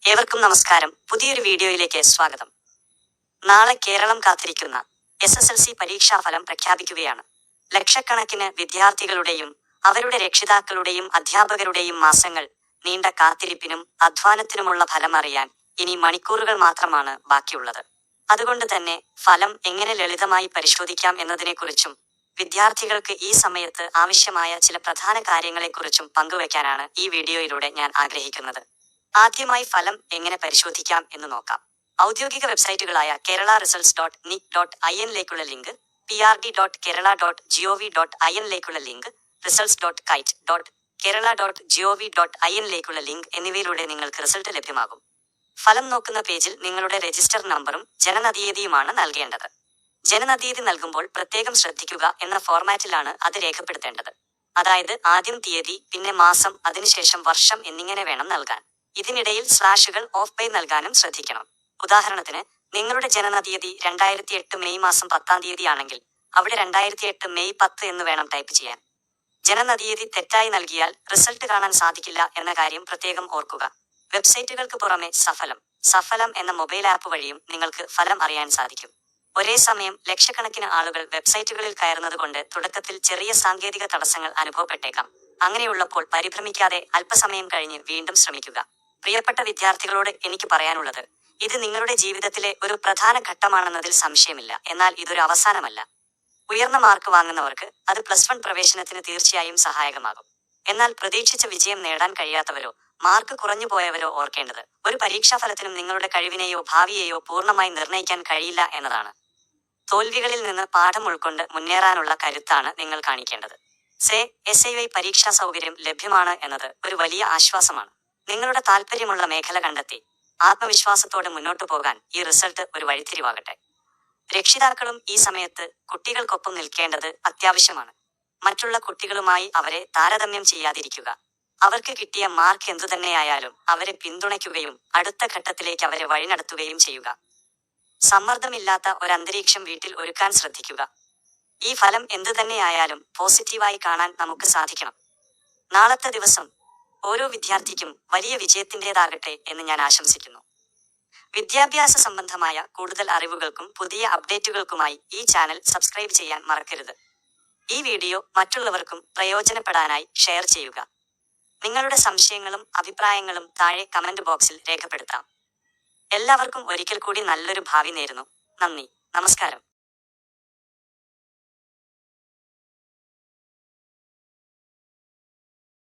ഏവർക്കും നമസ്കാരം. പുതിയൊരു വീഡിയോയിലേക്ക് സ്വാഗതം. നാളെ കേരളം കാത്തിരിക്കുന്ന SSLC പരീക്ഷാഫലം പ്രഖ്യാപിക്കുകയാണ്. ലക്ഷക്കണക്കിന് വിദ്യാർത്ഥികളുടെയും അവരുടെ രക്ഷിതാക്കളുടെയും അധ്യാപകരുടെയും മാസങ്ങൾ നീണ്ട കാത്തിരിപ്പിനും അധ്വാനത്തിനുമുള്ള ഫലം അറിയാൻ ഇനി മണിക്കൂറുകൾ മാത്രമാണ് ബാക്കിയുള്ളത്. അതുകൊണ്ട് തന്നെ ഫലം എങ്ങനെ ലളിതമായി പരിശോധിക്കാം എന്നതിനെക്കുറിച്ചും വിദ്യാർത്ഥികൾക്ക് ഈ സമയത്ത് ആവശ്യമായ ചില പ്രധാന കാര്യങ്ങളെക്കുറിച്ചും പങ്കുവയ്ക്കാനാണ് ഈ വീഡിയോയിലൂടെ ഞാൻ ആഗ്രഹിക്കുന്നത്. ആദ്യമായി ഫലം എങ്ങനെ പരിശോധിക്കാം എന്ന് നോക്കാം. ഔദ്യോഗിക വെബ്സൈറ്റുകളായ kerala-results.nic.in ലേക്കുള്ള ലിങ്ക്, prd.kerala.gov.in ലേക്കുള്ള ലിങ്ക്, results.kite.kerala.gov.in ലേക്കുള്ള ലിങ്ക് എന്നിവയിലൂടെ നിങ്ങൾക്ക് റിസൾട്ട് ലഭ്യമാകും. ഫലം നോക്കുന്ന പേജിൽ നിങ്ങളുടെ രജിസ്റ്റർ നമ്പറും ജനനതീയതിയുമാണ് നൽകേണ്ടത്. ജനനതീയതി നൽകുമ്പോൾ പ്രത്യേകം ശ്രദ്ധിക്കുക എന്ന ഫോർമാറ്റിലാണ് അത് രേഖപ്പെടുത്തേണ്ടത്. അതായത് ആദ്യം തീയതി, പിന്നെ മാസം, അതിനുശേഷം വർഷം എന്നിങ്ങനെ വേണം നൽകാൻ. ഇതിനിടയിൽ സ്ലാഷുകൾ ഓഫ് ബൈ നൽകാനും ശ്രദ്ധിക്കണം. ഉദാഹരണത്തിന്, നിങ്ങളുടെ ജനനതീയതി 2008 മെയ് മാസം 10 ആണെങ്കിൽ അവിടെ 2008 മെയ് 10 എന്ന് വേണം ടൈപ്പ് ചെയ്യാൻ. ജനനതീയതി തെറ്റായി നൽകിയാൽ റിസൾട്ട് കാണാൻ സാധിക്കില്ല എന്ന കാര്യം പ്രത്യേകം ഓർക്കുക. വെബ്സൈറ്റുകൾക്ക് പുറമെ സഫലം എന്ന മൊബൈൽ ആപ്പ് വഴിയും നിങ്ങൾക്ക് ഫലം അറിയാൻ സാധിക്കും. ഒരേ സമയം ലക്ഷക്കണക്കിന് ആളുകൾ വെബ്സൈറ്റുകളിൽ കയറുന്നതുകൊണ്ട് തുടക്കത്തിൽ ചെറിയ സാങ്കേതിക തടസ്സങ്ങൾ അനുഭവപ്പെട്ടേക്കാം. അങ്ങനെയുള്ളപ്പോൾ പരിഭ്രമിക്കാതെ അല്പസമയം കഴിഞ്ഞ് വീണ്ടും ശ്രമിക്കുക. പ്രിയപ്പെട്ട വിദ്യാർത്ഥികളോട് എനിക്ക് പറയാനുള്ളത്, ഇത് നിങ്ങളുടെ ജീവിതത്തിലെ ഒരു പ്രധാന ഘട്ടമാണെന്നതിൽ സംശയമില്ല. എന്നാൽ ഇതൊരു അവസാനമല്ല. ഉയർന്ന മാർക്ക് വാങ്ങുന്നവർക്ക് അത് +1 പ്രവേശനത്തിന് തീർച്ചയായും സഹായകമാകും. എന്നാൽ പ്രതീക്ഷിച്ച വിജയം നേടാൻ കഴിയാത്തവരോ മാർക്ക് കുറഞ്ഞു പോയവരോ ഓർക്കേണ്ടത്, ഒരു പരീക്ഷാഫലത്തിനും നിങ്ങളുടെ കഴിവിനെയോ ഭാവിയെയോ പൂർണ്ണമായി നിർണ്ണയിക്കാൻ കഴിയില്ല എന്നതാണ്. തോൽവികളിൽ നിന്ന് പാഠം ഉൾക്കൊണ്ട് മുന്നേറാനുള്ള കരുത്താണ് നിങ്ങൾ കാണിക്കേണ്ടത്. SIY പരീക്ഷാ സൗകര്യം ലഭ്യമാണ് എന്നത് ഒരു വലിയ ആശ്വാസമാണ്. നിങ്ങളുടെ താല്പര്യമുള്ള മേഖല കണ്ടെത്തി ആത്മവിശ്വാസത്തോടെ മുന്നോട്ടു പോകാൻ ഈ റിസൾട്ട് ഒരു വഴിത്തിരിവാകട്ടെ. രക്ഷിതാക്കളും ഈ സമയത്ത് കുട്ടികൾക്കൊപ്പം നിൽക്കേണ്ടത് അത്യാവശ്യമാണ്. മറ്റുള്ള കുട്ടികളുമായി അവരെ താരതമ്യം ചെയ്യാതിരിക്കുക. അവർക്ക് കിട്ടിയ മാർക്ക് എന്തുതന്നെയായാലും അവരെ പിന്തുണയ്ക്കുകയും അടുത്ത ഘട്ടത്തിലേക്ക് അവരെ വഴി നടത്തുകയും ചെയ്യുക. സമ്മർദ്ദമില്ലാത്ത ഒരന്തരീക്ഷം വീട്ടിൽ ഒരുക്കാൻ ശ്രദ്ധിക്കുക. ഈ ഫലം എന്തുതന്നെയായാലും പോസിറ്റീവായി കാണാൻ നമുക്ക് സാധിക്കണം. നാളത്തെ ദിവസം ഓരോ വിദ്യാർത്ഥിക്കും വലിയ വിജയത്തിൻ്റെതാകട്ടെ എന്ന് ഞാൻ ആശംസിക്കുന്നു. വിദ്യാഭ്യാസ സംബന്ധമായ കൂടുതൽ അറിവുകൾക്കും പുതിയ അപ്ഡേറ്റുകൾക്കുമായി ഈ ചാനൽ സബ്സ്ക്രൈബ് ചെയ്യാൻ മറക്കരുത്. ഈ വീഡിയോ മറ്റുള്ളവർക്കും പ്രയോജനപ്പെടാനായി ഷെയർ ചെയ്യുക. നിങ്ങളുടെ സംശയങ്ങളും അഭിപ്രായങ്ങളും താഴെ കമന്റ് ബോക്സിൽ രേഖപ്പെടുത്താം. എല്ലാവർക്കും ഒരിക്കൽ കൂടി നല്ലൊരു ഭാവി നേരുന്നു. നന്ദി, നമസ്കാരം.